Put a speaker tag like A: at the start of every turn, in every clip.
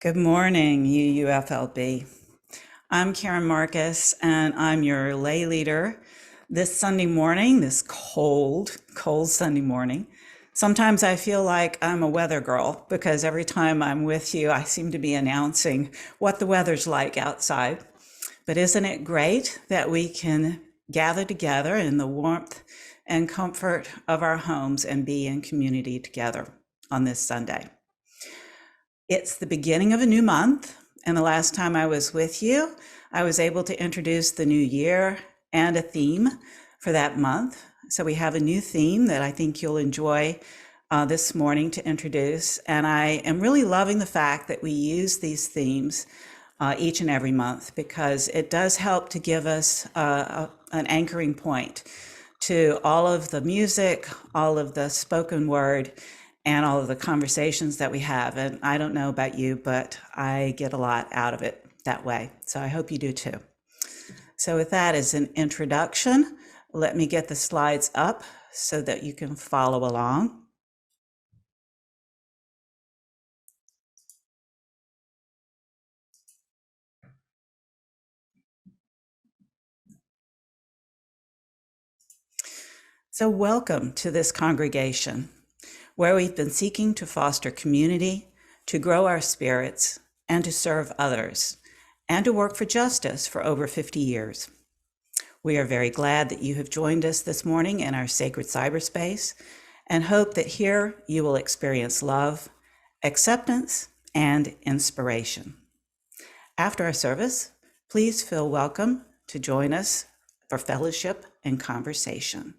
A: Good morning, UUFLB. I'm Karen Marcus, and I'm your lay leader this Sunday morning, this cold Sunday morning. Sometimes I feel like I'm a weather girl because every time I'm with you, I seem to be announcing what the weather's like outside. But isn't it great that we can gather together in the warmth and comfort of our homes and be in community together on this Sunday? It's the beginning of a new month, and the last time I was with you, I was able to introduce the new year and a theme for that month. So we have a new theme that I think you'll enjoy this morning to introduce. And I am really loving the fact that we use these themes each and every month because it does help to give us an anchoring point to all of the music, all of the spoken word, and all of the conversations that we have. And I don't know about you, but I get a lot out of it that way. So I hope you do too. So with that as an introduction, let me get the slides up so that you can follow along. So welcome to this congregation, where we've been seeking to foster community, to grow our spirits, and to serve others, and to work for justice for over 50 years. We are very glad that you have joined us this morning in our sacred cyberspace, and hope that here you will experience love, acceptance, and inspiration. After our service, please feel welcome to join us for fellowship and conversation.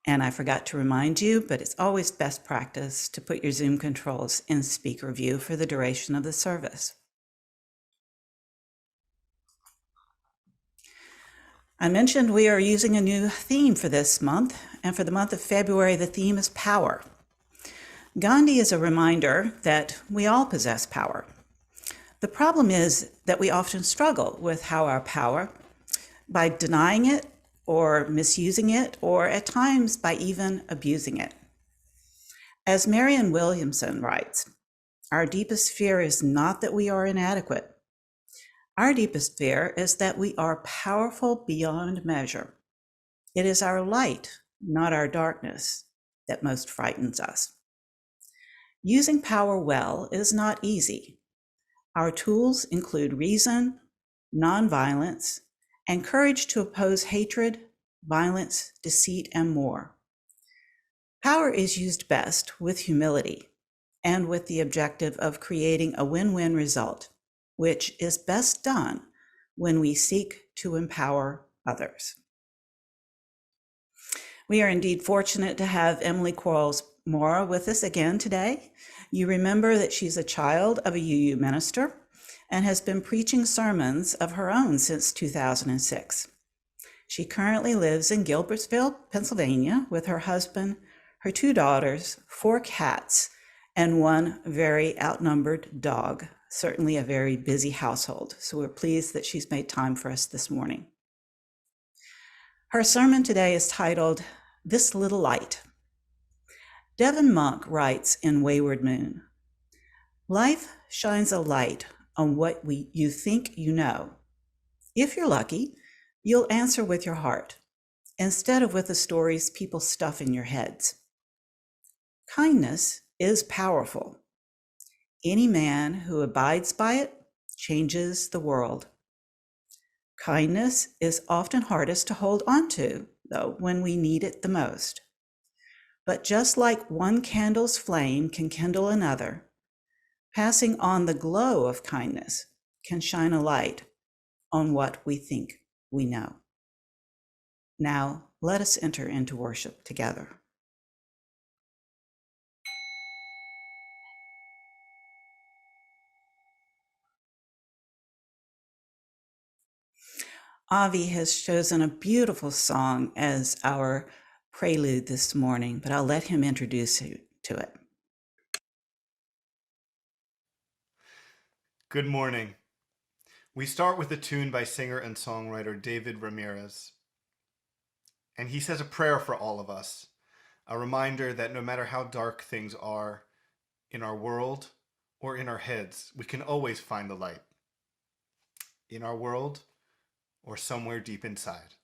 A: And I forgot to remind you, but it's always best practice to put your Zoom controls in speaker view for the duration of the service. I mentioned we are using a new theme for this month, and for the month of February, the theme is power. Gandhi is a reminder that we all possess power. The problem is that we often struggle with how our power, by denying it, or misusing it, or at times by even abusing it. As Marianne Williamson writes, our deepest fear is not that we are inadequate. Our deepest fear is that we are powerful beyond measure. It is our light, not our darkness, that most frightens us. Using power well is not easy. Our tools include reason, nonviolence, and courage to oppose hatred, violence, deceit, and more. Power is used best with humility and with the objective of creating a win-win result, which is best done when we seek to empower others. We are indeed fortunate to have Emily Quarles-Mowrer with us again today. You remember that she's a child of a UU minister and has been preaching sermons of her own since 2006. She currently lives in Gilbertsville, Pennsylvania, with her husband, her 2 daughters, 4 cats, and 1 very outnumbered dog. Certainly a very busy household. So we're pleased that she's made time for us this morning. Her sermon today is titled, This Little Light. Devon Monk writes in Wayward Moon, life shines a light on what you think you know. If you're lucky, you'll answer with your heart, instead of with the stories people stuff in your heads. Kindness is powerful. Any man who abides by it changes the world. Kindness is often hardest to hold on to, though, when we need it the most. But just like one candle's flame can kindle another, passing on the glow of kindness can shine a light on what we think we know. Now, let us enter into worship together. Avi has chosen a beautiful song as our prelude this morning, but I'll let him introduce you to it.
B: Good morning. We start with a tune by singer and songwriter David Ramirez. And he says a prayer for all of us, a reminder that no matter how dark things are in our world or in our heads, we can always find the light. In our world or somewhere deep inside.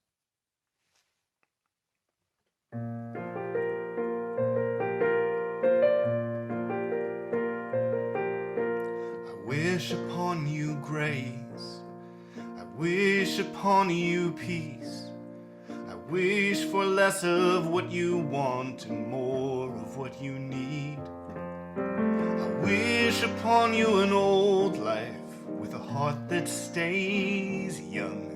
B: I wish upon you grace. I wish upon you peace. I wish for less of what you want and more of what you need. I wish upon you an old life with a heart that stays young.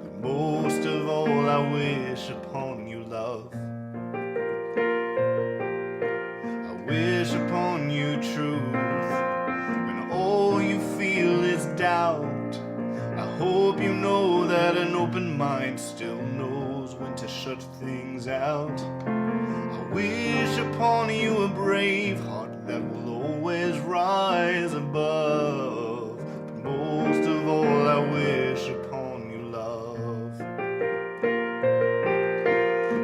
B: But most of all, I wish upon you love. I wish upon you truth when all you feel is doubt. I hope you know that an open mind still knows when to shut things out. I wish upon you a brave heart that will always rise above. But most of all, I wish upon you love.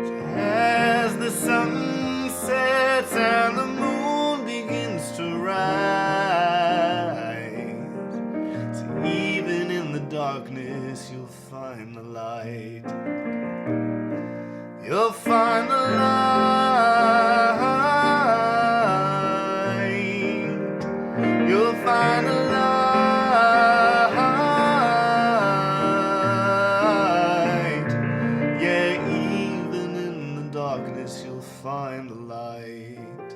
B: So as the sun sets and the moon begins to rise, so even in the darkness you'll find the light. You'll find the light. You'll find the light. Yeah, even in the darkness you'll find the light.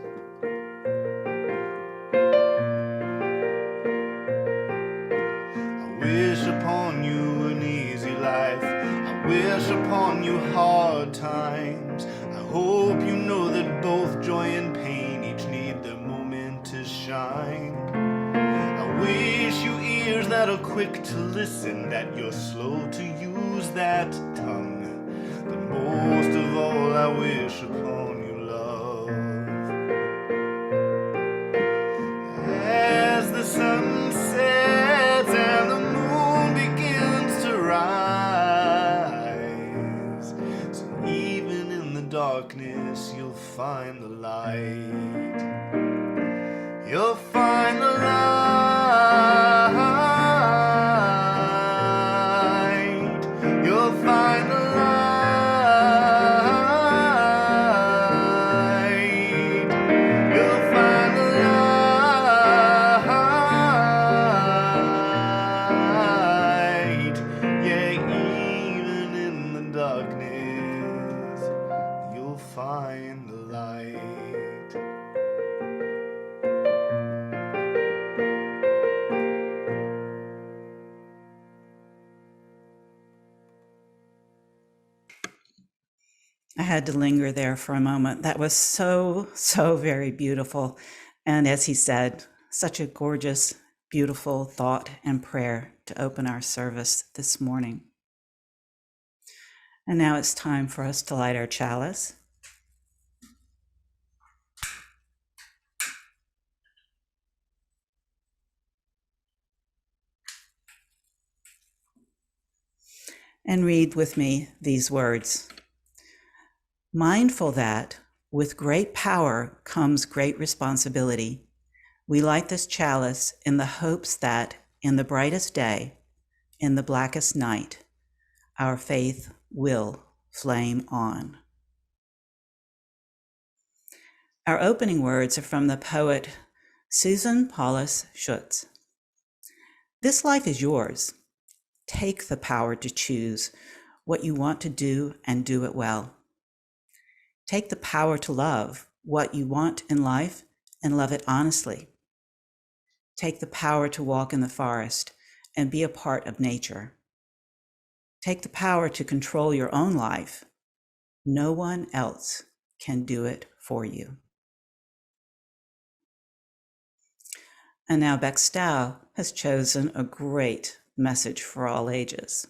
B: I wish upon you an easy life. I wish upon you hard times. I hope you know that both joy and pain each need their moment to shine. I wish you ears that are quick to listen, that you're slow to use that tongue. But most of all, I wish upon you love. As the sun sets and the moon begins to rise, so even in the darkness you'll find the light. You'll find the light. You'll find the light. You'll find the light. Yeah, even in the darkness, you'll find the light.
A: I had to linger there for a moment. That was so very beautiful. And as he said, such a gorgeous, beautiful thought and prayer to open our service this morning. And now it's time for us to light our chalice. And read with me these words. Mindful that with great power comes great responsibility, we light this chalice in the hopes that in the brightest day, in the blackest night, our faith will flame on. Our opening words are from the poet Susan Paulus Schutz. This life is yours. Take the power to choose what you want to do and do it well. Take the power to love what you want in life and love it honestly. Take the power to walk in the forest and be a part of nature. Take the power to control your own life. No one else can do it for you. And now Beck Stow has chosen a great message for all ages.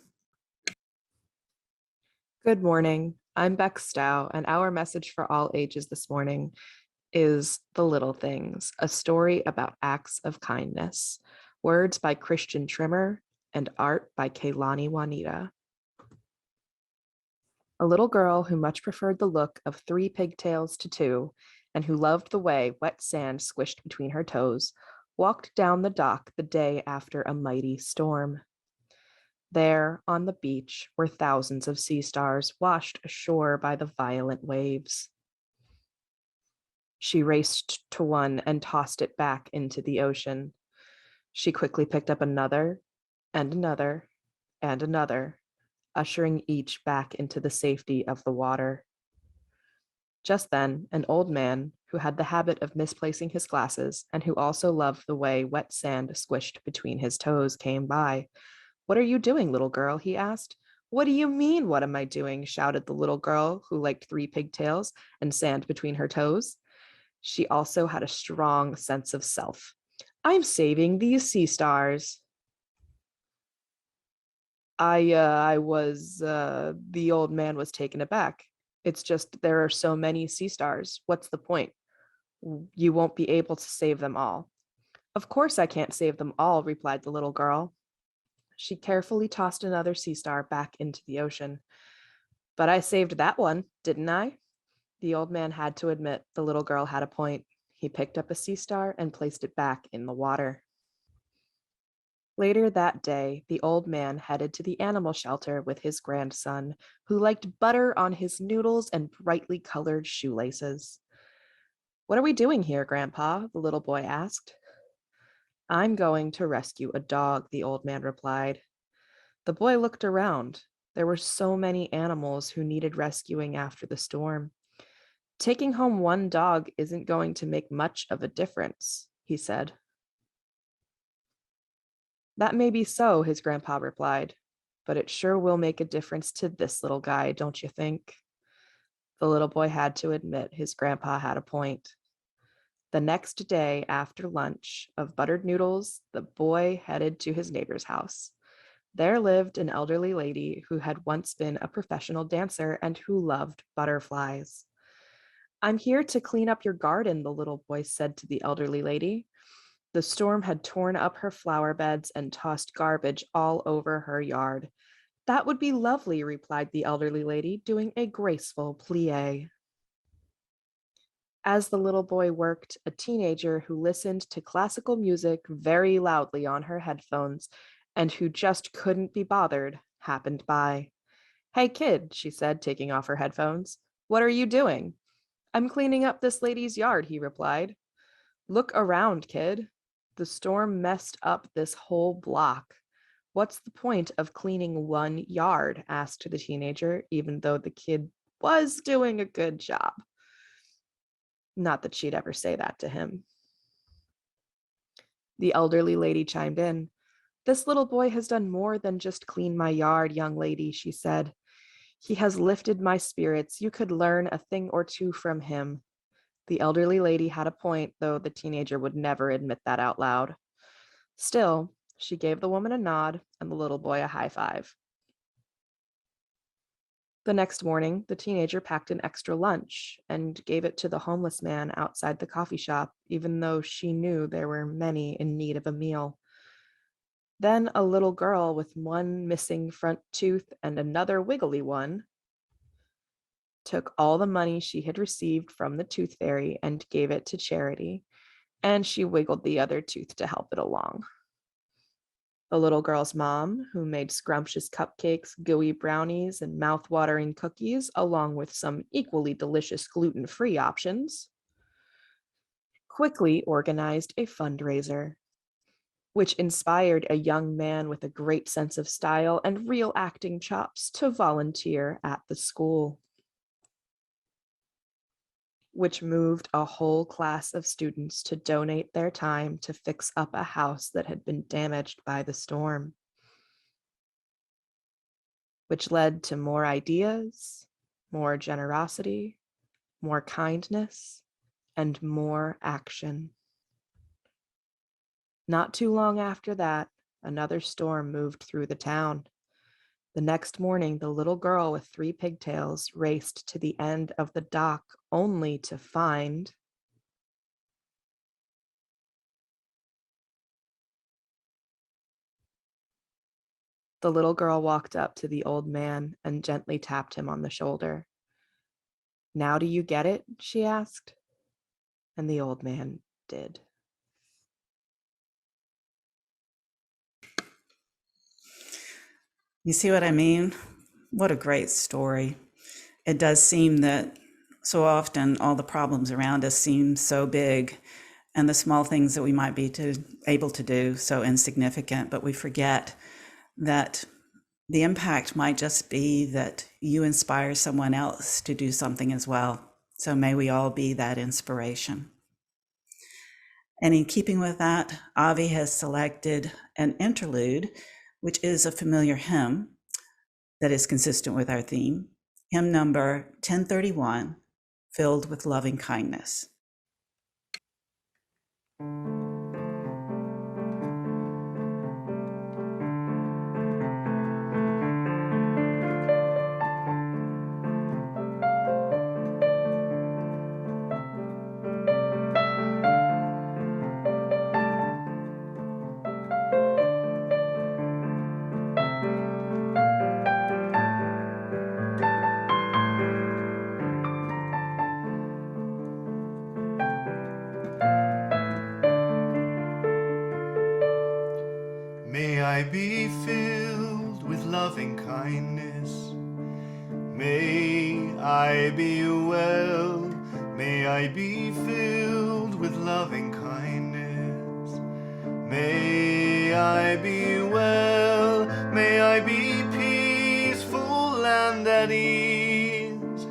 C: Good morning. I'm Beck Stow, and our message for all ages this morning is The Little Things, a story about acts of kindness. Words by Christian Trimmer and art by Kaylani Juanita. A little girl who much preferred the look of 3 pigtails to 2, and who loved the way wet sand squished between her toes, walked down the dock the day after a mighty storm. There, on the beach, were thousands of sea stars washed ashore by the violent waves. She raced to one and tossed it back into the ocean. She quickly picked up another, and another, and another, ushering each back into the safety of the water. Just then, an old man who had the habit of misplacing his glasses and who also loved the way wet sand squished between his toes came by. "What are you doing, little girl?" he asked. "What do you mean, what am I doing?" shouted the little girl who liked 3 pigtails and sand between her toes. She also had a strong sense of self. "I'm saving these sea stars." The old man was taken aback. "It's just there are so many sea stars. What's the point? You won't be able to save them all." "Of course I can't save them all," replied the little girl. She carefully tossed another sea star back into the ocean. "But I saved that one, didn't I?" The old man had to admit the little girl had a point. He picked up a sea star and placed it back in the water. Later that day, the old man headed to the animal shelter with his grandson, who liked butter on his noodles and brightly colored shoelaces. "What are we doing here, Grandpa?" the little boy asked. "I'm going to rescue a dog," the old man replied. The boy looked around. There were so many animals who needed rescuing after the storm. "Taking home one dog isn't going to make much of a difference," he said. "That may be so," his grandpa replied, "but it sure will make a difference to this little guy, don't you think?" The little boy had to admit his grandpa had a point. The next day, after lunch of buttered noodles, the boy headed to his neighbor's house. There lived an elderly lady who had once been a professional dancer and who loved butterflies. "I'm here to clean up your garden," the little boy said to the elderly lady. The storm had torn up her flower beds and tossed garbage all over her yard. "That would be lovely," replied the elderly lady, doing a graceful plie. As the little boy worked, a teenager who listened to classical music very loudly on her headphones and who just couldn't be bothered happened by. "Hey, kid," she said, taking off her headphones. "What are you doing?" "I'm cleaning up this lady's yard," he replied. "Look around, kid. The storm messed up this whole block. What's the point of cleaning one yard?" asked the teenager, even though the kid was doing a good job. Not that she'd ever say that to him. The elderly lady chimed in. "This little boy has done more than just clean my yard, young lady," she said. "He has lifted my spirits. You could learn a thing or two from him." The elderly lady had a point, though the teenager would never admit that out loud. Still, she gave the woman a nod and the little boy a high five. The next morning, the teenager packed an extra lunch and gave it to the homeless man outside the coffee shop, even though she knew there were many in need of a meal. Then a little girl with one missing front tooth and another wiggly one took all the money she had received from the tooth fairy and gave it to charity, and she wiggled the other tooth to help it along. The little girl's mom, who made scrumptious cupcakes, gooey brownies, and mouth-watering cookies, along with some equally delicious gluten-free options, quickly organized a fundraiser, which inspired a young man with a great sense of style and real acting chops to volunteer at the school, which moved a whole class of students to donate their time to fix up a house that had been damaged by the storm, which led to more ideas, more generosity, more kindness, and more action. Not too long after that, another storm moved through the town. The next morning, the little girl with 3 pigtails raced to the end of the dock only to find the little girl walked up to the old man and gently tapped him on the shoulder. "Now do you get it?" she asked. And the old man did.
A: You see what I mean? What a great story. It does seem that so often all the problems around us seem so big, and the small things that we might be able to do so insignificant, but we forget that the impact might just be that you inspire someone else to do something as well. So may we all be that inspiration. And in keeping with that, Avi has selected an interlude, which is a familiar hymn that is consistent with our theme, hymn number 1031, Filled with Loving Kindness.
B: May I be filled with loving kindness. May I be well. May I be filled with loving kindness. May I be well. May I be peaceful and at ease.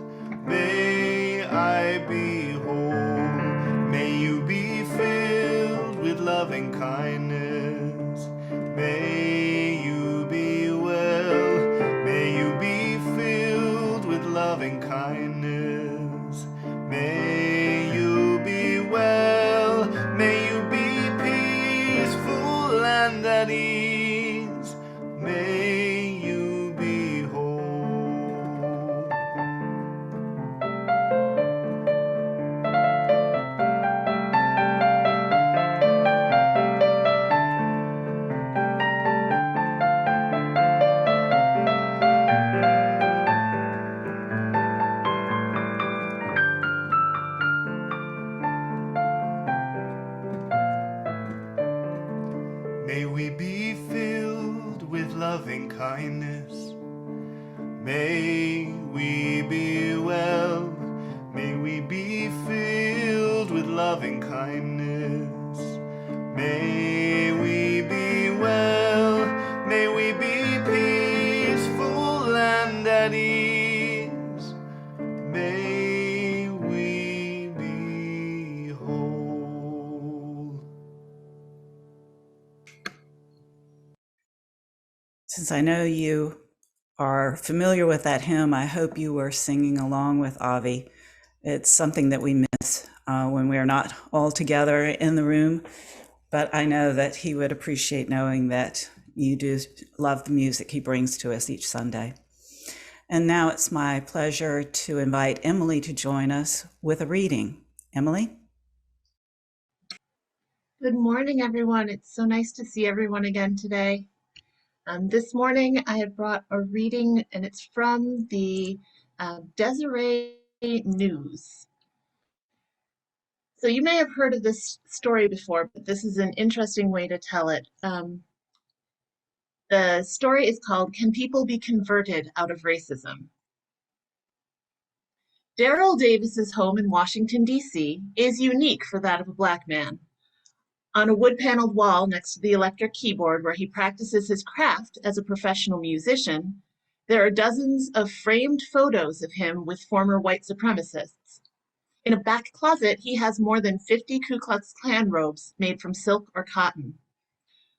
B: May I be whole. May you be filled with loving kindness. May you be well. May you be filled with loving kindness. May you be well. May you be peaceful and at ease. May you be whole. May we be filled with loving kindness. May we be well. May we be filled with loving kindness. May we be well. May we be peaceful and at ease. May we be whole.
A: Since I know you are familiar with that hymn, I hope you were singing along with Avi. It's something that we miss when we are not all together in the room, but I know that he would appreciate knowing that you do love the music he brings to us each Sunday. And now it's my pleasure to invite Emily to join us with a reading. Emily?
D: Good morning, everyone. It's so nice to see everyone again today. This morning I had brought a reading, and it's from the Desiree News. So you may have heard of this story before, but this is an interesting way to tell it. The story is called, "Can People Be Converted Out of Racism?" Daryl Davis's home in Washington, D.C. is unique for that of a Black man. On a wood-paneled wall next to the electric keyboard where he practices his craft as a professional musician, there are dozens of framed photos of him with former white supremacists. In a back closet, he has more than 50 Ku Klux Klan robes made from silk or cotton.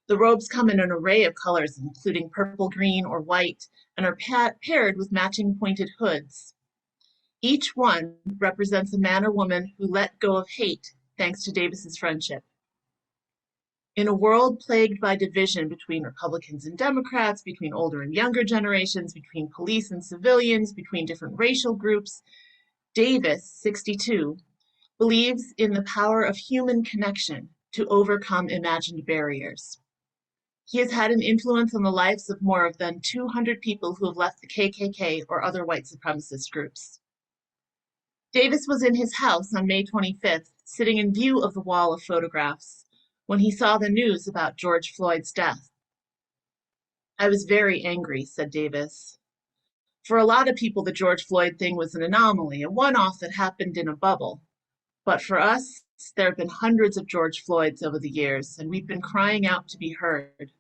D: The robes come in an array of colors, including purple, green, or white, and are paired with matching pointed hoods. Each one represents a man or woman who let go of hate thanks to Davis's friendship. In a world plagued by division between Republicans and Democrats, between older and younger generations, between police and civilians, between different racial groups, Davis, 62, believes in the power of human connection to overcome imagined barriers. He has had an influence on the lives of more than 200 people who have left the KKK or other white supremacist groups. Davis was in his house on May 25th, sitting in view of the wall of photographs, when he saw the news about George Floyd's death. I was very angry, said Davis. For a lot of people, the George Floyd thing was an anomaly, a one-off that happened in a bubble. But for us, there have been hundreds of George Floyds over the years, and we've been crying out to be heard.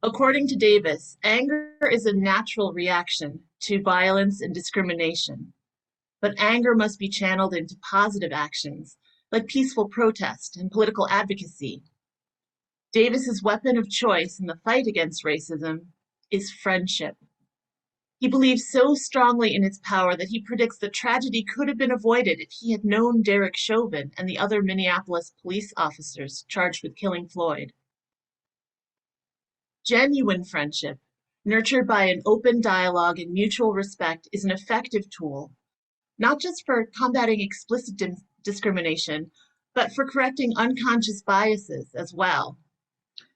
D: According to Davis, anger is a natural reaction to violence and discrimination. But anger must be channeled into positive actions, like peaceful protest and political advocacy. Davis's weapon of choice in the fight against racism is friendship. He believes so strongly in its power that he predicts the tragedy could have been avoided if he had known Derek Chauvin and the other Minneapolis police officers charged with killing Floyd. Genuine friendship, nurtured by an open dialogue and mutual respect, is an effective tool, not just for combating explicit discrimination, but for correcting unconscious biases as well.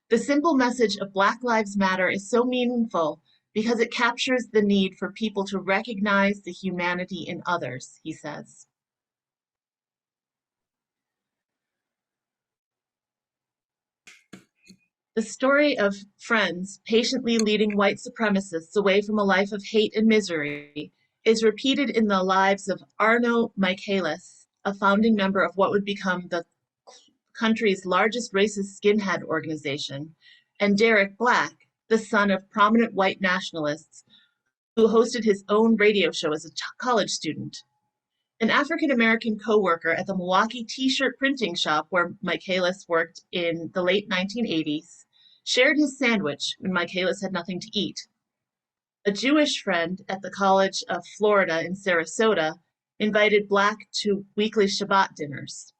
D: The simple message of Black Lives Matter is so meaningful because it captures the need for people to recognize the humanity in others, he says. The story of friends patiently leading white supremacists away from a life of hate and misery is repeated in the lives of Arno Michaelis, a founding member of what would become the country's largest racist skinhead organization, and Derek Black, the son of prominent white nationalists who hosted his own radio show as a college student. An African-American co-worker at the Milwaukee t-shirt printing shop where Michaelis worked in the late 1980s shared his sandwich when Michaelis had nothing to eat. A Jewish friend at the College of Florida in Sarasota invited Black to weekly Shabbat dinners.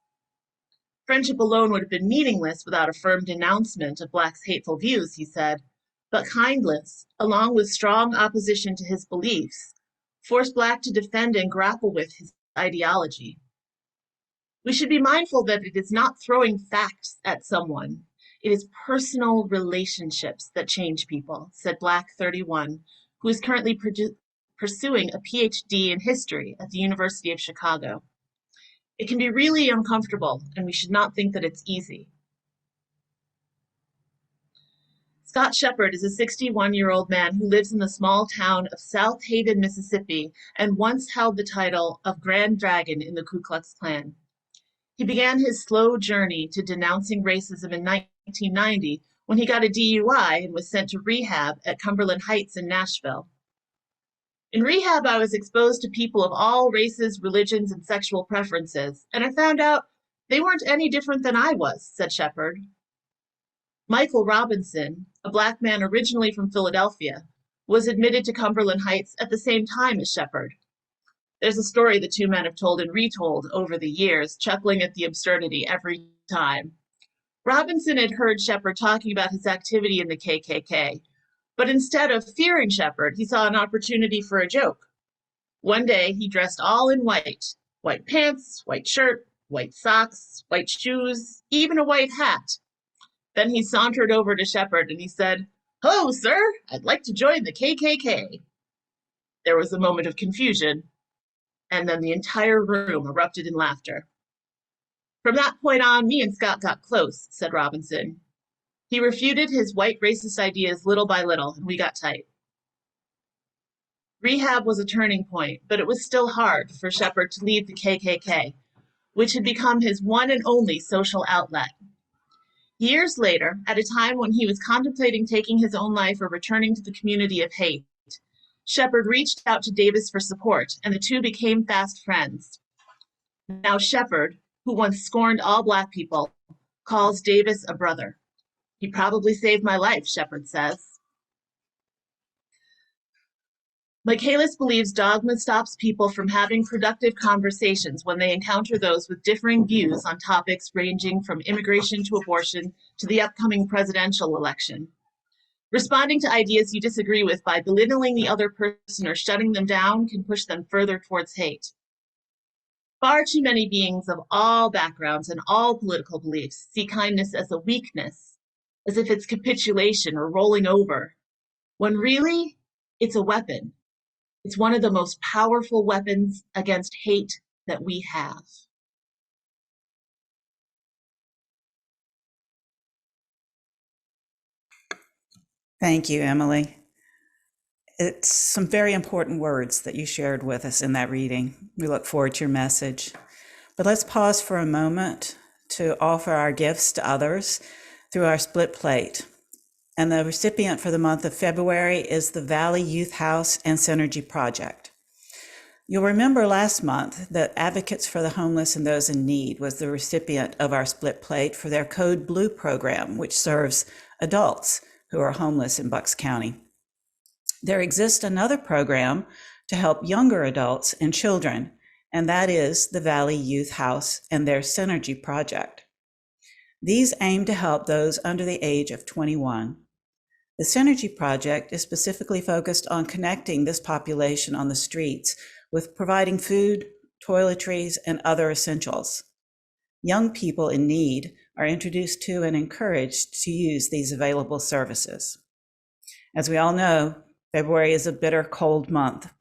D: Friendship alone would have been meaningless without a firm denouncement of Black's hateful views, he said, but kindness, along with strong opposition to his beliefs, forced Black to defend and grapple with his ideology. We should be mindful that it is not throwing facts at someone. It is personal relationships that change people, said Black 31, who is currently pursuing a PhD in history at the University of Chicago. It can be really uncomfortable, and we should not think that it's easy. Scott Shepard is a 61-year-old man who lives in the small town of South Haven, Mississippi, and once held the title of Grand Dragon in the Ku Klux Klan. He began his slow journey to denouncing racism in 1990 when he got a DUI and was sent to rehab at Cumberland Heights in Nashville. In rehab, I was exposed to people of all races, religions, and sexual preferences, and I found out they weren't any different than I was, said Shepard. Michael Robinson, a Black man originally from Philadelphia, was admitted to Cumberland Heights at the same time as Shepard. There's a story the two men have told and retold over the years, chuckling at the absurdity every time. Robinson had heard Shepard talking about his activity in the KKK, but instead of fearing Shepard, he saw an opportunity for a joke. One day, he dressed all in white pants, white shirt, white socks, white shoes, even a white hat. Then he sauntered over to Shepard and he said, "Ho, sir, I'd like to join the KKK." There was a moment of confusion, and then the entire room erupted in laughter. From that point on, me and Scott got close, said Robinson. He refuted his white racist ideas little by little, and we got tight. Rehab was a turning point, but it was still hard for Shepard to leave the KKK, which had become his one and only social outlet. Years later, at a time when he was contemplating taking his own life or returning to the community of hate, Shepard reached out to Davis for support, and the two became fast friends. Now Shepard, who once scorned all Black people, calls Davis a brother. He probably saved my life, Shepard says. Michaelis believes dogma stops people from having productive conversations when they encounter those with differing views on topics ranging from immigration to abortion to the upcoming presidential election. Responding to ideas you disagree with by belittling the other person or shutting them down can push them further towards hate. Far too many beings of all backgrounds and all political beliefs see kindness as a weakness, as if it's capitulation or rolling over, when really it's a weapon. It's one of the most powerful weapons against hate that we have.
A: Thank you, Emily. It's some very important words that you shared with us in that reading. We look forward to your message. But let's pause for a moment to offer our gifts to others through our split plate. And the recipient for the month of February is the Valley Youth House and Synergy Project. You'll remember last month that Advocates for the Homeless and Those in Need was the recipient of our split plate for their Code Blue program, which serves adults who are homeless in Bucks County. There exists another program to help younger adults and children, and that is the Valley Youth House and their Synergy Project. These aim to help those under the age of 21. The Synergy Project is specifically focused on connecting this population on the streets with providing food, toiletries, and other essentials. Young people in need are introduced to and encouraged to use these available services. As we all know, February is a bitter cold month,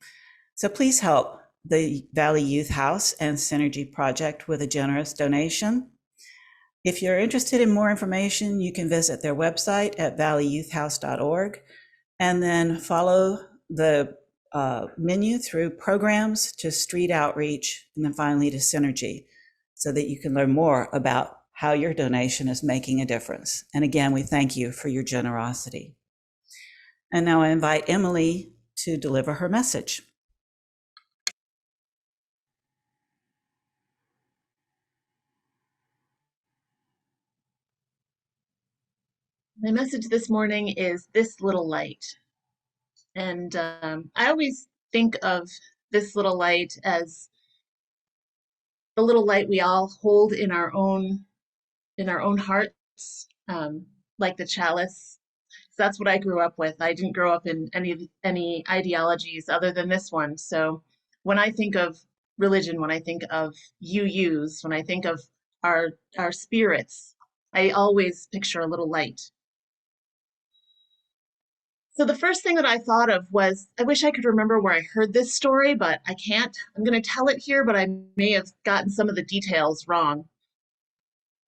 A: so please help the Valley Youth House and Synergy Project with a generous donation. If you're interested in more information, you can visit their website at valleyyouthhouse.org and then follow the menu through programs to street outreach and then finally to Synergy so that you can learn more about how your donation is making a difference. And again, we thank you for your generosity. And now I invite Emily to deliver her message.
D: My message this morning is this little light. And I always think of this little light as the little light we all hold in our own hearts, like the chalice. So that's what I grew up with. I didn't grow up in any ideologies other than this one. So when I think of religion, when I think of UUs, when I think of our spirits, I always picture a little light. So the first thing that I thought of was, I wish I could remember where I heard this story, but I can't. I'm going to tell it here, but I may have gotten some of the details wrong.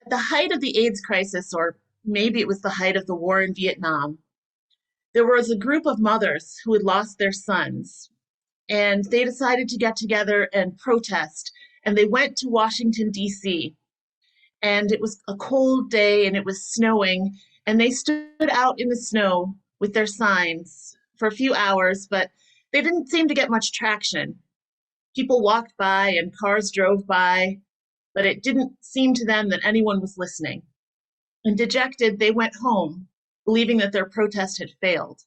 D: At the height of the AIDS crisis, or maybe it was the height of the war in Vietnam, there was a group of mothers who had lost their sons, and they decided to get together and protest, and they went to Washington, D.C., and it was a cold day, and it was snowing, and they stood out in the snow with their signs for a few hours, but they didn't seem to get much traction. People walked by and cars drove by, but it didn't seem to them that anyone was listening. And dejected, they went home, believing that their protest had failed.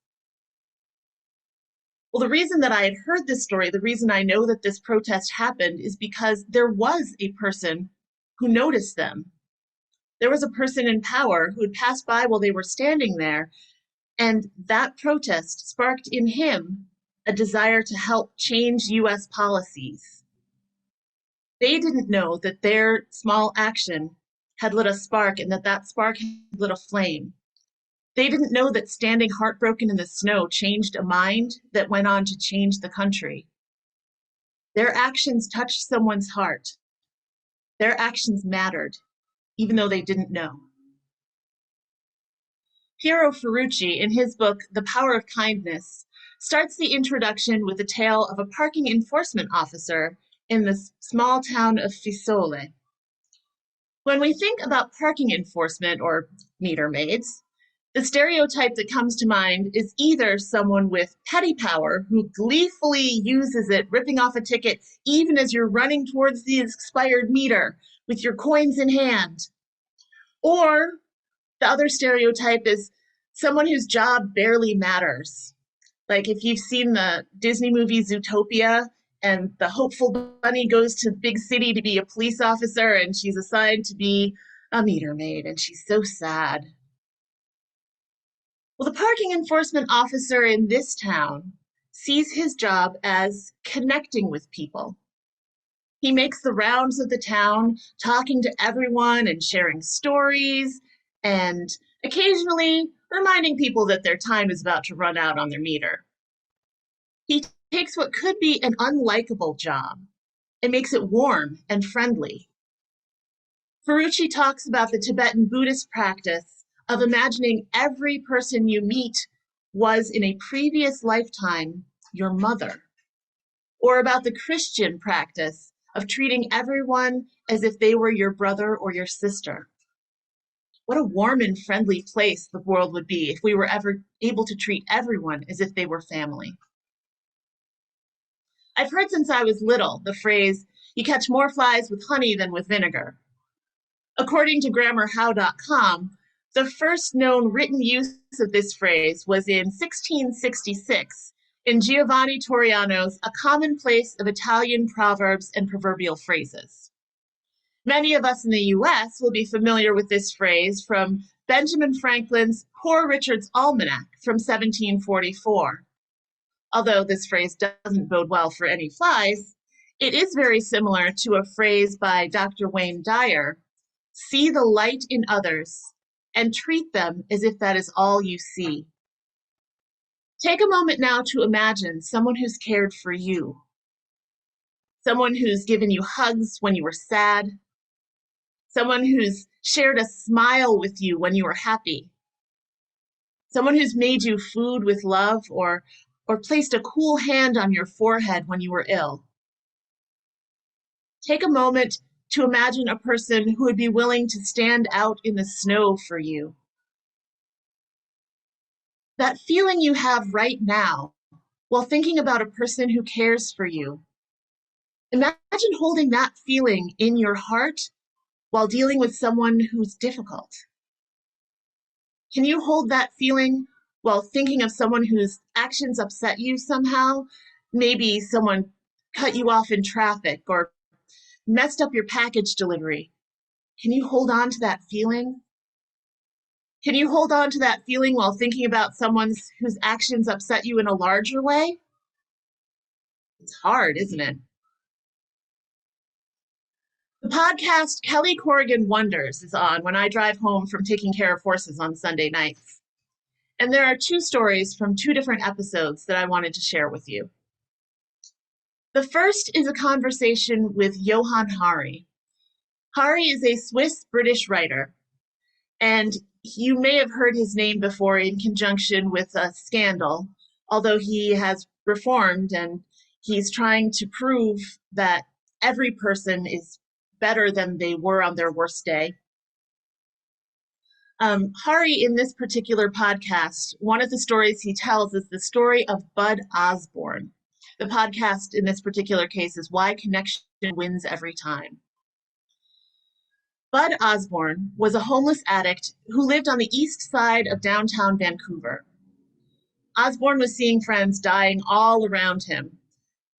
D: Well, the reason that I had heard this story, the reason I know that this protest happened is because there was a person who noticed them. There was a person in power who had passed by while they were standing there, and that protest sparked in him a desire to help change US policies. They didn't know that their small action had lit a spark and that spark had lit a flame. They didn't know that standing heartbroken in the snow changed a mind that went on to change the country. Their actions touched someone's heart. Their actions mattered, even though they didn't know. Piero Ferrucci, in his book, The Power of Kindness, starts the introduction with a tale of a parking enforcement officer in the small town of Fiesole. When we think about parking enforcement or meter maids, the stereotype that comes to mind is either someone with petty power who gleefully uses it, ripping off a ticket even as you're running towards the expired meter with your coins in hand, or the other stereotype is someone whose job barely matters. Like if you've seen the Disney movie Zootopia and the hopeful bunny goes to the big city to be a police officer and she's assigned to be a meter maid and she's so sad. Well, the parking enforcement officer in this town sees his job as connecting with people. He makes the rounds of the town, talking to everyone and sharing stories, and occasionally reminding people that their time is about to run out on their meter. He takes what could be an unlikable job and makes it warm and friendly. Ferrucci talks about the Tibetan Buddhist practice of imagining every person you meet was in a previous lifetime your mother, or about the Christian practice of treating everyone as if they were your brother or your sister. What a warm and friendly place the world would be if we were ever able to treat everyone as if they were family. I've heard since I was little the phrase, "You catch more flies with honey than with vinegar." According to grammarhow.com, the first known written use of this phrase was in 1666 in Giovanni Torriano's A Commonplace of Italian Proverbs and Proverbial Phrases. Many of us in the US will be familiar with this phrase from Benjamin Franklin's Poor Richard's Almanac from 1744. Although this phrase doesn't bode well for any flies, it is very similar to a phrase by Dr. Wayne Dyer, "See the light in others and treat them as if that is all you see." Take a moment now to imagine someone who's cared for you, someone who's given you hugs when you were sad, someone who's shared a smile with you when you were happy, someone who's made you food with love or placed a cool hand on your forehead when you were ill. Take a moment to imagine a person who would be willing to stand out in the snow for you. That feeling you have right now while thinking about a person who cares for you. Imagine holding that feeling in your heart while dealing with someone who's difficult. Can you hold that feeling while thinking of someone whose actions upset you somehow? Maybe someone cut you off in traffic or messed up your package delivery. Can you hold on to that feeling? Can you hold on to that feeling while thinking about someone whose actions upset you in a larger way? It's hard, isn't it? The podcast Kelly Corrigan Wonders is on when I drive home from taking care of horses on Sunday nights. And there are two stories from two different episodes that I wanted to share with you. The first is a conversation with Johann Hari. Hari is a Swiss-British writer, and you may have heard his name before in conjunction with a scandal, although he has reformed and he's trying to prove that every person is better than they were on their worst day. Hari, in this particular podcast, one of the stories he tells is the story of Bud Osborne. The podcast in this particular case is Why Connection Wins Every Time. Bud Osborne was a homeless addict who lived on the east side of downtown Vancouver. Osborne was seeing friends dying all around him,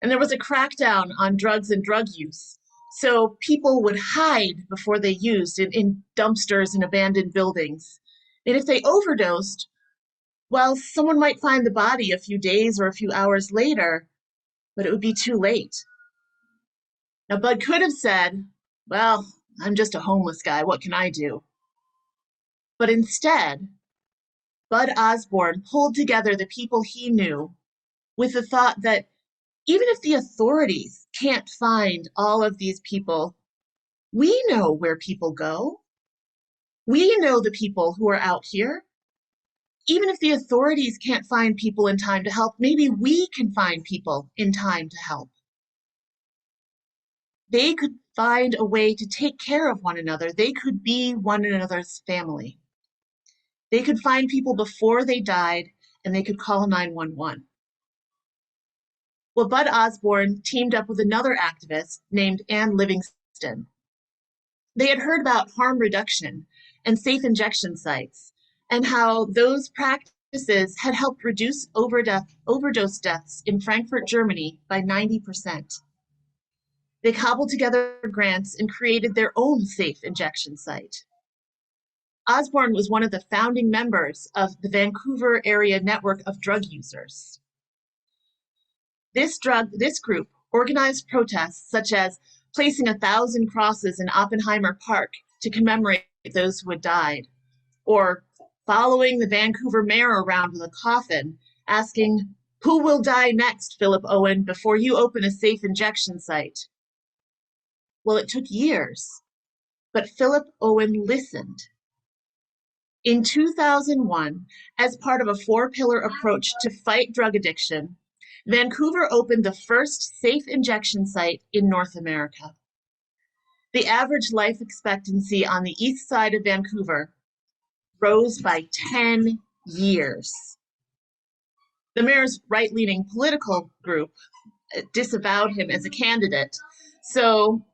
D: and there was a crackdown on drugs and drug use. So people would hide before they used in dumpsters and abandoned buildings. And if they overdosed, well, someone might find the body a few days or a few hours later, but it would be too late. Now, Bud could have said, "Well, I'm just a homeless guy. What can I do?" But instead, Bud Osborne pulled together the people he knew with the thought that even if the authorities can't find all of these people, we know where people go. We know the people who are out here. Even if the authorities can't find people in time to help, maybe we can find people in time to help. They could find a way to take care of one another. They could be one another's family. They could find people before they died, and they could call 911. Well, Bud Osborne teamed up with another activist named Ann Livingston. They had heard about harm reduction and safe injection sites and how those practices had helped reduce overdose deaths in Frankfurt, Germany by 90%. They cobbled together grants and created their own safe injection site. Osborne was one of the founding members of the Vancouver area network of drug users. This group organized protests such as placing 1,000 crosses in Oppenheimer Park to commemorate those who had died, or following the Vancouver mayor around with a coffin, asking, "Who will die next, Philip Owen, before you open a safe injection site?" Well, it took years, but Philip Owen listened. In 2001, as part of a four-pillar approach to fight drug addiction, Vancouver opened the first safe injection site in North America. The average life expectancy on the east side of Vancouver rose by 10 years. The mayor's right-leaning political group disavowed him as a candidate, so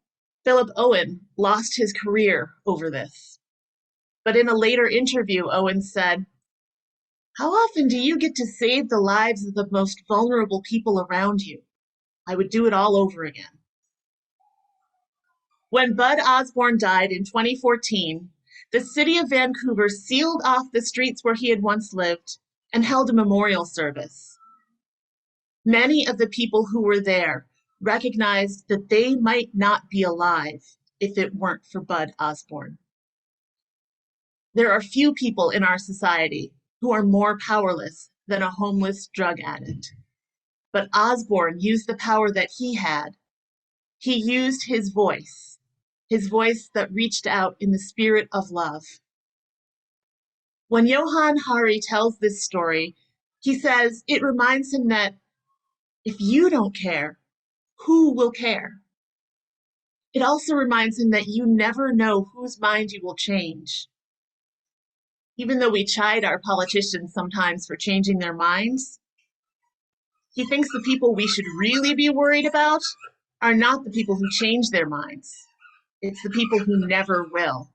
D: Philip Owen lost his career over this. But in a later interview, Owen said, "How often do you get to save the lives of the most vulnerable people around you? I would do it all over again." When Bud Osborne died in 2014, the city of Vancouver sealed off the streets where he had once lived and held a memorial service. Many of the people who were there recognized that they might not be alive if it weren't for Bud Osborne. There are few people in our society who are more powerless than a homeless drug addict. But Osborne used the power that he had. He used his voice that reached out in the spirit of love. When Johann Hari tells this story, he says it reminds him that if you don't care, who will care? It also reminds him that you never know whose mind you will change. Even though we chide our politicians sometimes for changing their minds, he thinks the people we should really be worried about are not the people who change their minds. It's the people who never will.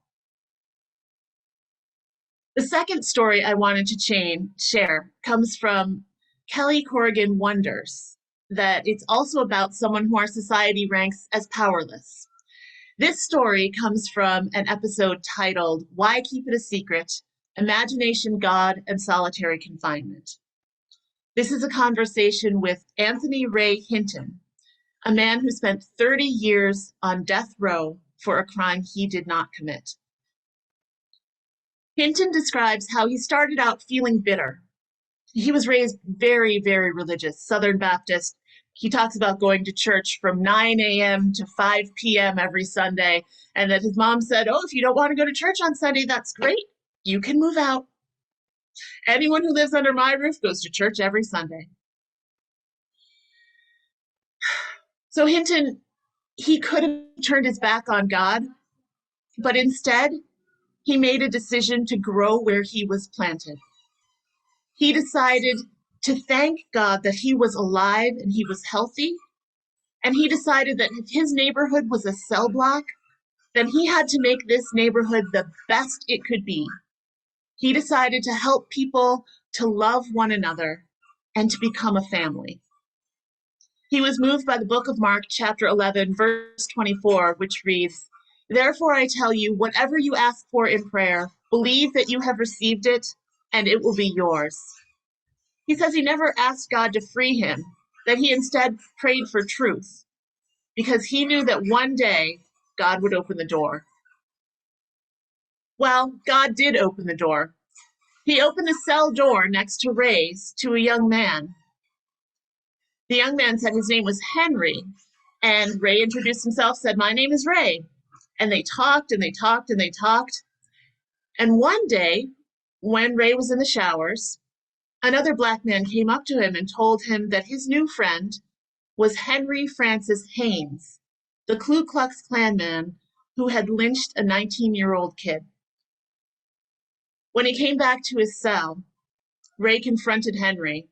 D: The second story I wanted to share comes from Kelly Corrigan Wonders, that it's also about someone who our society ranks as powerless. This story comes from an episode titled, "Why Keep It a Secret? Imagination, God, and Solitary Confinement." This is a conversation with Anthony Ray Hinton, a man who spent 30 years on death row for a crime he did not commit. Hinton describes how he started out feeling bitter. He was raised very, very religious, Southern Baptist. He talks about going to church from 9 a.m. to 5 p.m. every Sunday, and that his mom said, "Oh, if you don't want to go to church on Sunday, that's great. You can move out. Anyone who lives under my roof goes to church every Sunday." So Hinton, he could have turned his back on God, but instead, he made a decision to grow where he was planted. He decided to thank God that he was alive and he was healthy, and he decided that if his neighborhood was a cell block, then he had to make this neighborhood the best it could be. He decided to help people to love one another and to become a family. He was moved by the book of Mark, chapter 11, verse 24, which reads, "Therefore I tell you, whatever you ask for in prayer, believe that you have received it, and it will be yours." He says he never asked God to free him, that he instead prayed for truth, because he knew that one day God would open the door. Well, God did open the door. He opened the cell door next to Ray's to a young man. The young man said his name was Henry, and Ray introduced himself, said, "My name is Ray." And they talked and they talked and they talked. And one day, when Ray was in the showers, another Black man came up to him and told him that his new friend was Henry Francis Haynes, the Ku Klux Klan man who had lynched a 19-year-old kid. When he came back to his cell, Ray confronted Henry.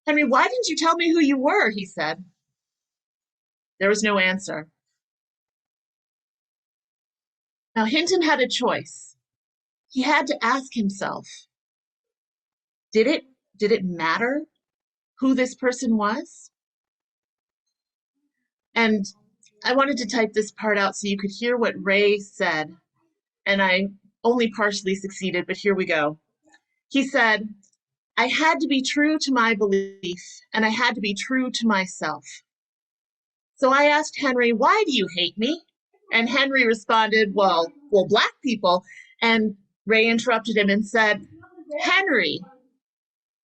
D: "Henry, why didn't you tell me who you were?" he said. There was no answer. Now, Hinton had a choice. He had to ask himself, did it matter who this person was? And I wanted to type this part out so you could hear what Ray said, and I only partially succeeded, but here we go. He said, "I had to be true to my belief, and I had to be true to myself. So I asked Henry, 'Why do you hate me?' And Henry responded, well, Black people." And Ray interrupted him and said, "Henry,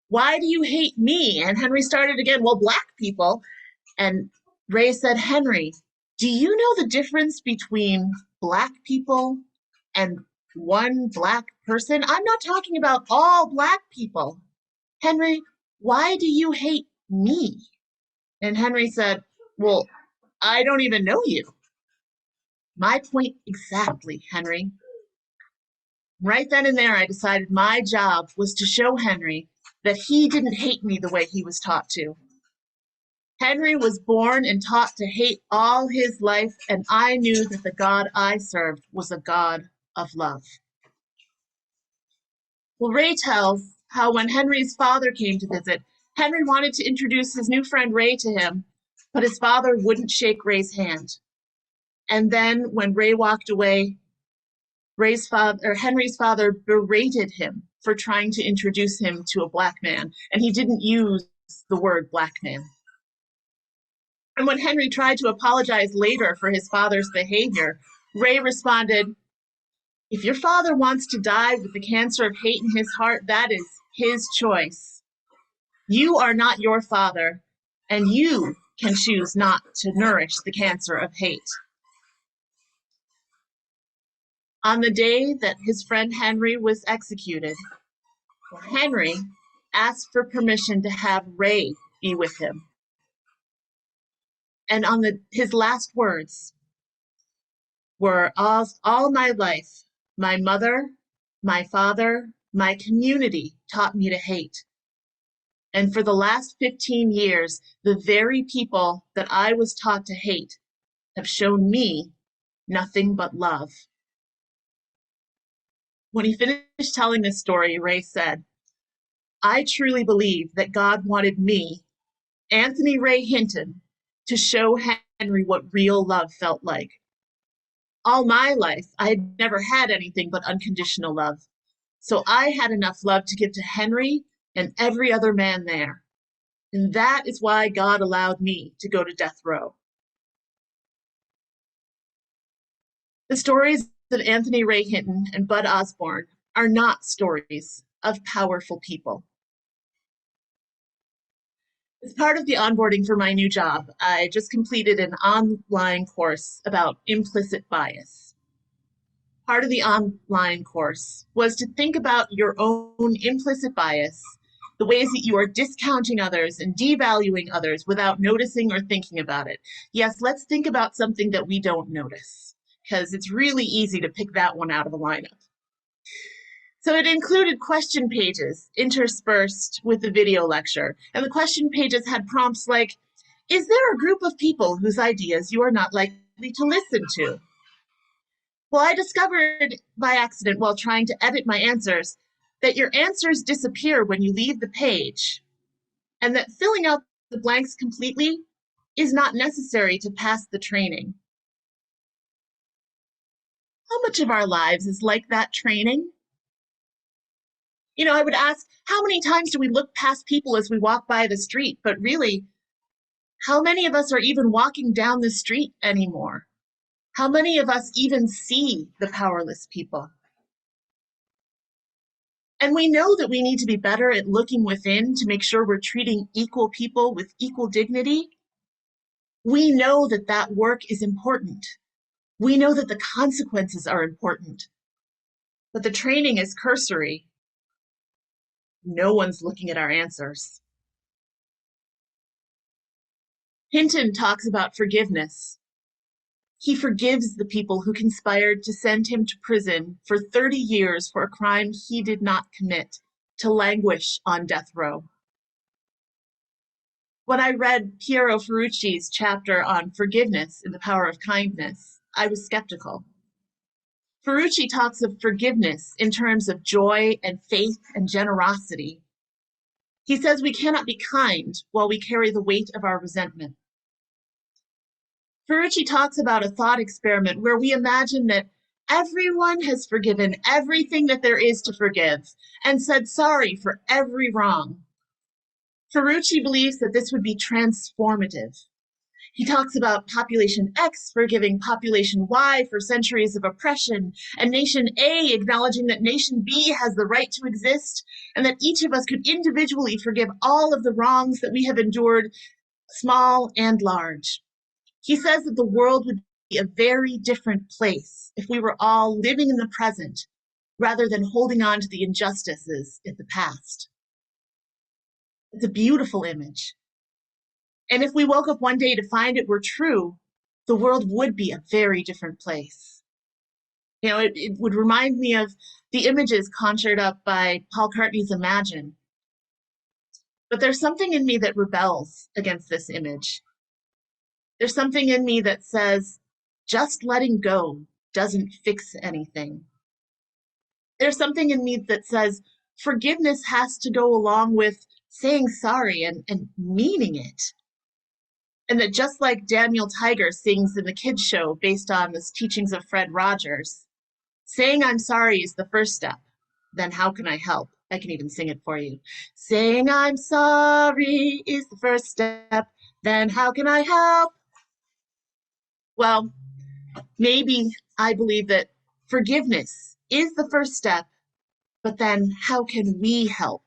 D: why do you hate me?" And Henry started again, "Well, Black people." And Ray said, "Henry, do you know the difference between Black people and one Black person. I'm not talking about all Black people. Henry, why do you hate me? And Henry said, well, I don't even know you. My point exactly, Henry. Right then and there, I decided my job was to show Henry that he didn't hate me the way he was taught to. Henry was born and taught to hate all his life, and I knew that the God I served was a God of love. Well, Ray tells how when Henry's father came to visit, Henry wanted to introduce his new friend Ray to him, but his father wouldn't shake Ray's hand. And then when Ray walked away, Henry's father berated him for trying to introduce him to a Black man, and he didn't use the word Black man. And when Henry tried to apologize later for his father's behavior, Ray responded, if your father wants to die with the cancer of hate in his heart, that is his choice. You are not your father, and you can choose not to nourish the cancer of hate. On the day that his friend Henry was executed, Henry asked for permission to have Ray be with him. And on his last words were, all my life, my mother, my father, my community taught me to hate. And for the last 15 years, the very people that I was taught to hate have shown me nothing but love. When he finished telling this story, Ray said, I truly believe that God wanted me, Anthony Ray Hinton, to show Henry what real love felt like. All my life, I had never had anything but unconditional love. So I had enough love to give to Henry and every other man there. And that is why God allowed me to go to death row. The stories of Anthony Ray Hinton and Bud Osborne are not stories of powerful people. As part of the onboarding for my new job, I just completed an online course about implicit bias. Part of the online course was to think about your own implicit bias, the ways that you are discounting others and devaluing others without noticing or thinking about it. Yes, let's think about something that we don't notice, because it's really easy to pick that one out of a lineup. So it included question pages interspersed with the video lecture, and the question pages had prompts like, is there a group of people whose ideas you are not likely to listen to? Well, I discovered by accident while trying to edit my answers that your answers disappear when you leave the page, and that filling out the blanks completely is not necessary to pass the training. How much of our lives is like that training? You know, I would ask, how many times do we look past people as we walk by the street? But really, how many of us are even walking down the street anymore? How many of us even see the powerless people? And we know that we need to be better at looking within to make sure we're treating equal people with equal dignity. We know that that work is important. We know that the consequences are important. But the training is cursory. No one's looking at our answers. Hinton talks about forgiveness. He forgives the people who conspired to send him to prison for 30 years for a crime he did not commit, to languish on death row. When I read Piero Ferrucci's chapter on forgiveness in The Power of Kindness, I was skeptical. Ferrucci talks of forgiveness in terms of joy and faith and generosity. He says we cannot be kind while we carry the weight of our resentment. Ferrucci talks about a thought experiment where we imagine that everyone has forgiven everything that there is to forgive and said sorry for every wrong. Ferrucci believes that this would be transformative. He talks about population X forgiving population Y for centuries of oppression, and nation A acknowledging that nation B has the right to exist, and that each of us could individually forgive all of the wrongs that we have endured, small and large. He says that the world would be a very different place if we were all living in the present, rather than holding on to the injustices of the past. It's a beautiful image. And if we woke up one day to find it were true, the world would be a very different place. It would remind me of the images conjured up by Paul Cartney's Imagine. But there's something in me that rebels against this image. There's something in me that says, just letting go doesn't fix anything. There's something in me that says, forgiveness has to go along with saying sorry and meaning it. And that just like Daniel Tiger sings in the kids' show based on the teachings of Fred Rogers, saying I'm sorry is the first step. Then how can I help? I can even sing it for you. Saying I'm sorry is the first step. Then how can I help? Well, maybe I believe that forgiveness is the first step, but then how can we help?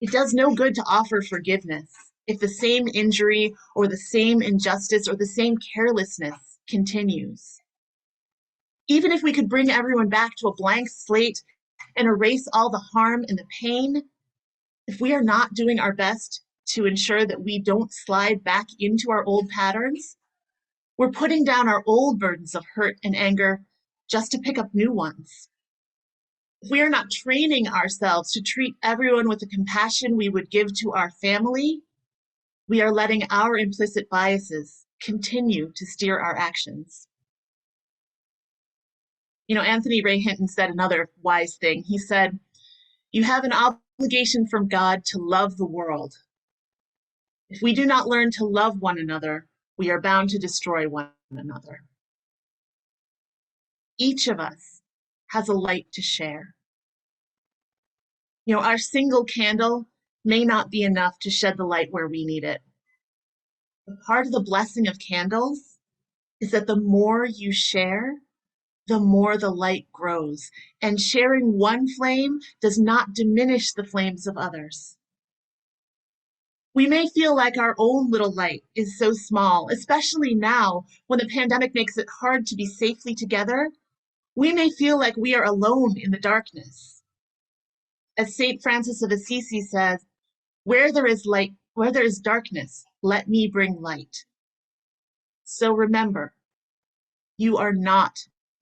D: It does no good to offer forgiveness if the same injury or the same injustice or the same carelessness continues. Even if we could bring everyone back to a blank slate and erase all the harm and the pain, if we are not doing our best to ensure that we don't slide back into our old patterns, we're putting down our old burdens of hurt and anger just to pick up new ones. If we are not training ourselves to treat everyone with the compassion we would give to our family, we are letting our implicit biases continue to steer our actions. Anthony Ray Hinton said another wise thing. He said, you have an obligation from God to love the world. If we do not learn to love one another, we are bound to destroy one another. Each of us has a light to share. Our single candle may not be enough to shed the light where we need it. But part of the blessing of candles is that the more you share, the more the light grows. And sharing one flame does not diminish the flames of others. We may feel like our own little light is so small, especially now when the pandemic makes it hard to be safely together. We may feel like we are alone in the darkness. As St. Francis of Assisi says, where there is darkness, let me bring light. So remember, you are not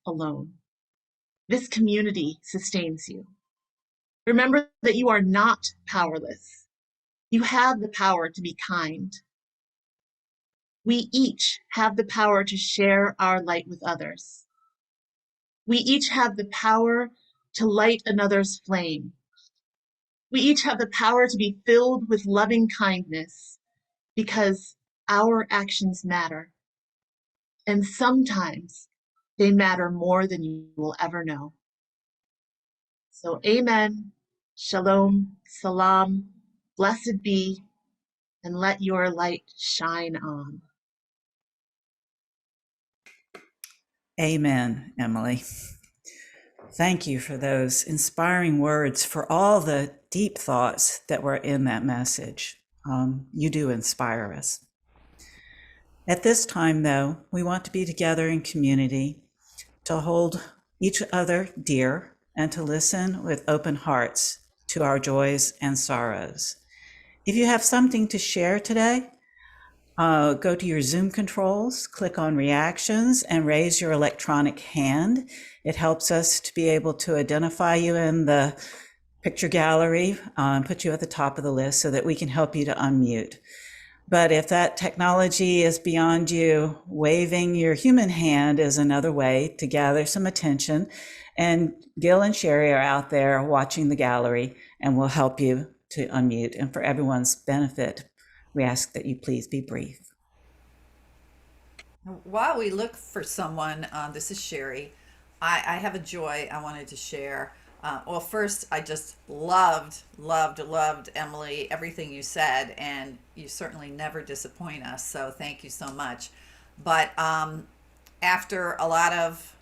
D: alone. This community sustains you. Remember that you are not powerless. You have the power to be kind. We each have the power to share our light with others. We each have the power to light another's flame. We each have the power to be filled with loving kindness because our actions matter. And sometimes they matter more than you will ever know. So amen, shalom, salam, blessed be, and let your light shine on.
A: Amen, Emily. Thank you for those inspiring words, for all the deep thoughts that were in that message. You do inspire us. At this time, though, we want to be together in community, to hold each other dear, and to listen with open hearts to our joys and sorrows. If you have something to share today, go to your Zoom controls, click on reactions, and raise your electronic hand. It helps us to be able to identify you in the picture gallery, put you at the top of the list so that we can help you to unmute. But if that technology is beyond you, waving your human hand is another way to gather some attention. And Gil and Sherry are out there watching the gallery and will help you to unmute. And for everyone's benefit, we ask that you please be brief.
E: While we look for someone, this is Sherry. I have a joy I wanted to share. Well, first, I just loved, Emily, everything you said, and you certainly never disappoint us, so thank you so much. But after a lot of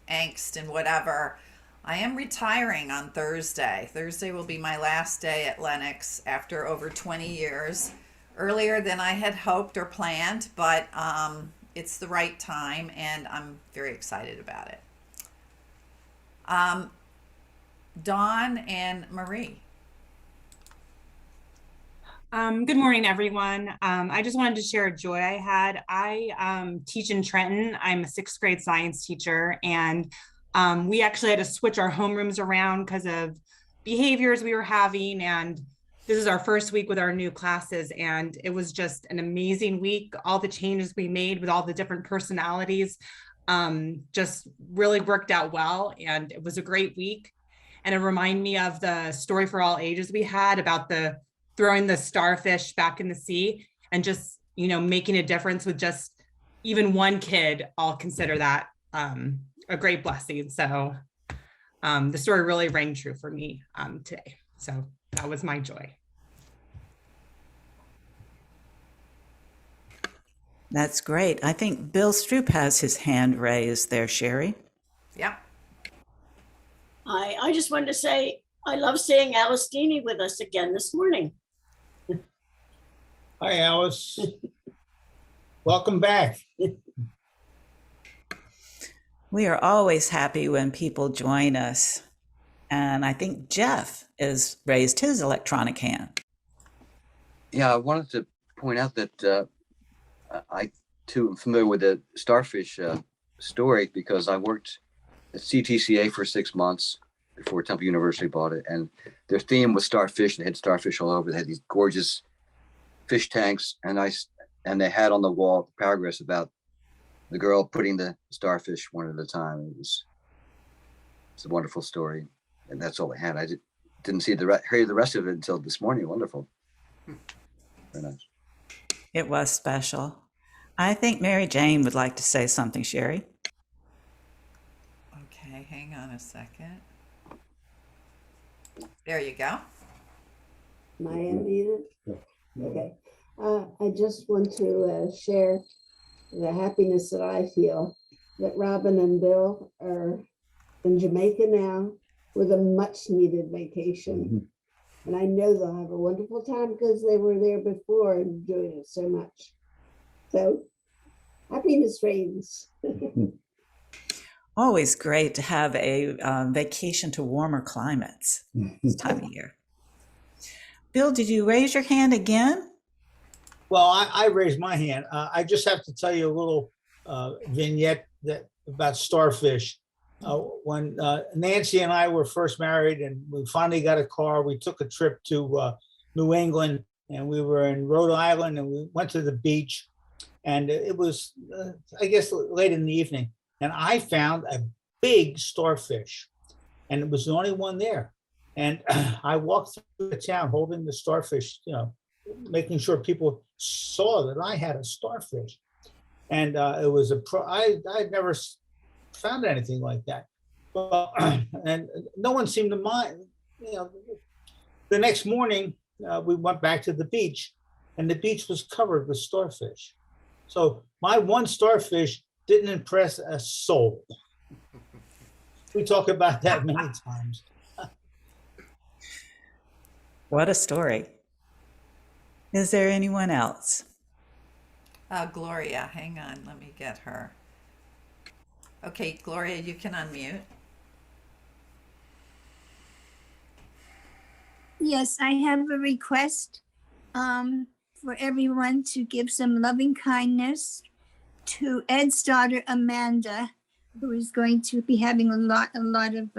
E: angst and whatever, I am retiring on Thursday. Thursday will be my last day at Lenox after over 20 years. Earlier than I had hoped or planned, but it's the right time, and I'm very excited about it. Dawn and Marie.
F: Good morning, everyone. I just wanted to share a joy I had. I teach in Trenton. I'm a sixth grade science teacher, and we actually had to switch our homerooms around because of behaviors we were having. And this is our first week with our new classes, and it was just an amazing week. All the changes we made with all the different personalities just really worked out well, and it was a great week. And it reminded me of the story for all ages we had about the throwing the starfish back in the sea and just, making a difference with just even one kid. I'll consider that a great blessing. So the story really rang true for me today. So that was my joy.
A: That's great. I think Bill Stroop has his hand raised there, Sherry.
E: Yeah.
G: I just wanted to say, I love seeing Alice Deeney with us again this morning.
H: Hi, Alice. Welcome back.
A: We are always happy when people join us. And I think Jeff has raised his electronic hand.
I: Yeah, I wanted to point out that I too am familiar with the starfish story because I worked at CTCA for 6 months before Temple University bought it. And their theme was starfish. They had starfish all over. They had these gorgeous fish tanks. And they had on the wall paragraphs about the girl putting the starfish one at a time. It's a wonderful story. And that's all I had. I didn't see hear the rest of it until this morning. Wonderful. Very nice.
A: It was special. I think Mary Jane would like to say something, Sherry.
E: Okay, hang on a second. There you go.
J: Am I unmuted? Okay. I just want to share the happiness that I feel that Robin and Bill are in Jamaica now with a much needed vacation. And I know they'll have a wonderful time because they were there before and enjoyed it so much. So happiness reigns.
A: Always great to have a vacation to warmer climates this time of year. Bill, did you raise your hand again?
H: Well, I raised my hand. I just have to tell you a little vignette about starfish. When Nancy and I were first married and we finally got a car, we took a trip to New England, and we were in Rhode Island, and we went to the beach, and it was, I guess, late in the evening, and I found a big starfish, and it was the only one there. And I walked through the town holding the starfish, making sure people saw that I had a starfish. And it was I'd never found anything like that. But, and no one seemed to mind. The next morning, we went back to the beach, and the beach was covered with starfish. So my one starfish didn't impress a soul. We talk about that many times.
A: What a story. Is there anyone else?
E: Gloria, hang on, let me get her. Okay, Gloria, you can unmute.
K: Yes, I have a request for everyone to give some loving kindness to Ed's daughter, Amanda, who is going to be having a lot of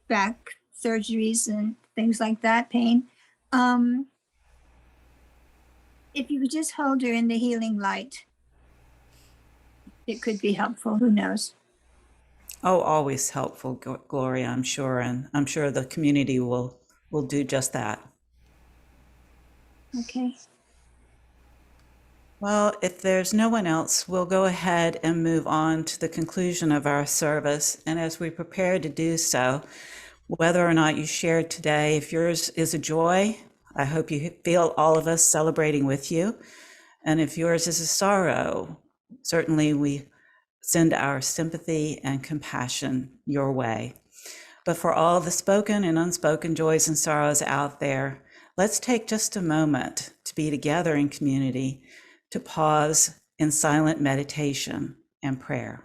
K: back surgeries and things like that, pain. If you could just hold her in the healing light, it could be helpful. Who knows?
A: Oh, always helpful, Gloria, I'm sure. And I'm sure the community will do just that.
K: Okay.
A: Well, if there's no one else, we'll go ahead and move on to the conclusion of our service. And as we prepare to do so, whether or not you shared today, if yours is a joy, I hope you feel all of us celebrating with you. And if yours is a sorrow, certainly we send our sympathy and compassion your way. But for all the spoken and unspoken joys and sorrows out there, let's take just a moment to be together in community, to pause in silent meditation and prayer.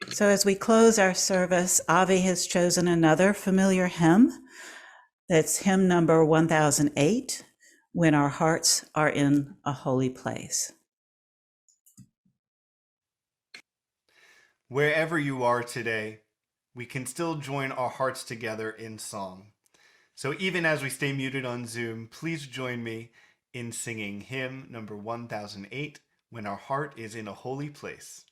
A: So as we close our service, Avi has chosen another familiar hymn. That's hymn number 1008, When Our Hearts Are in a Holy Place.
B: Wherever you are today, we can still join our hearts together in song. So even as we stay muted on Zoom, please join me in singing hymn number 1008, When Our Heart is in a Holy Place.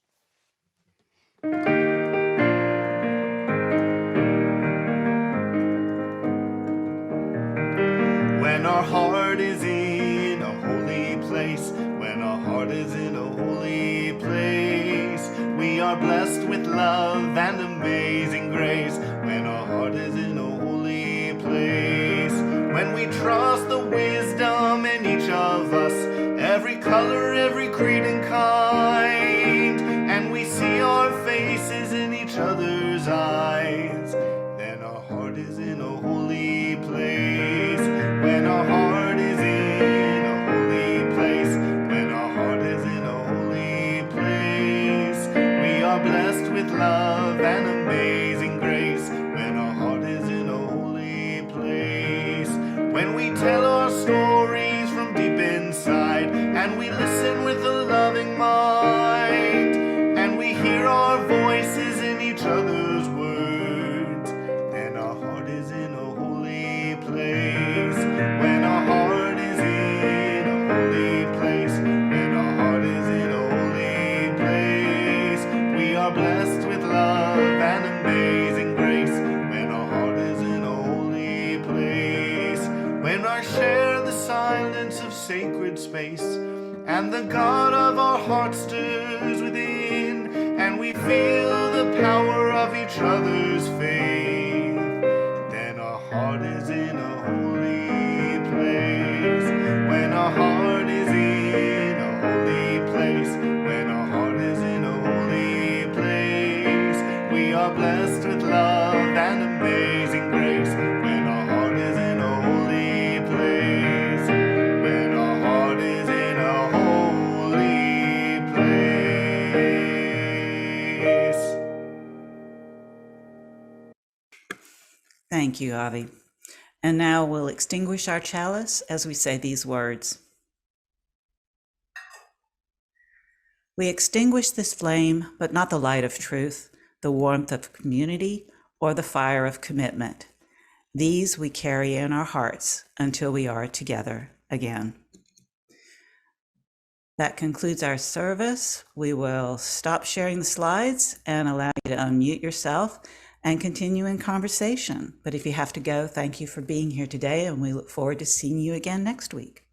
B: When our heart is in a holy place, when our heart is in a holy place, we are blessed with love and amazing grace. When our heart is in a holy place, when we trust the wisdom in each of us, every color, every creed and kind, and we see our faces in each other's eyes, then our heart is in a holy place. When our heart is in a holy place, when our heart is in a holy place, we are blessed with love and amazing grace. When our heart is in a holy place, when we tell our stories from deep inside, and we listen with a loving mind, and we hear our voices in each other's words, then our heart is in a holy place. When our heart is in a holy place, when our heart is in a holy place, we are blessed with love and amazing grace. When our heart is in a holy place, when I share the silence of sacred space, and the God of our heart stirs within, and we feel the power of each other's faith, then our heart is in a holy place. When our heart is in a holy place, when our heart is in a holy place, we are blessed with love and amazing grace. When our heart is in a holy place, when our heart is in a holy place.
A: Thank you, Avi. And now we'll extinguish our chalice as we say these words. We extinguish this flame, but not the light of truth, the warmth of community, or the fire of commitment. These we carry in our hearts until we are together again. That concludes our service. We will stop sharing the slides and allow you to unmute yourself and continue in conversation. But if you have to go, thank you for being here today, and we look forward to seeing you again next week.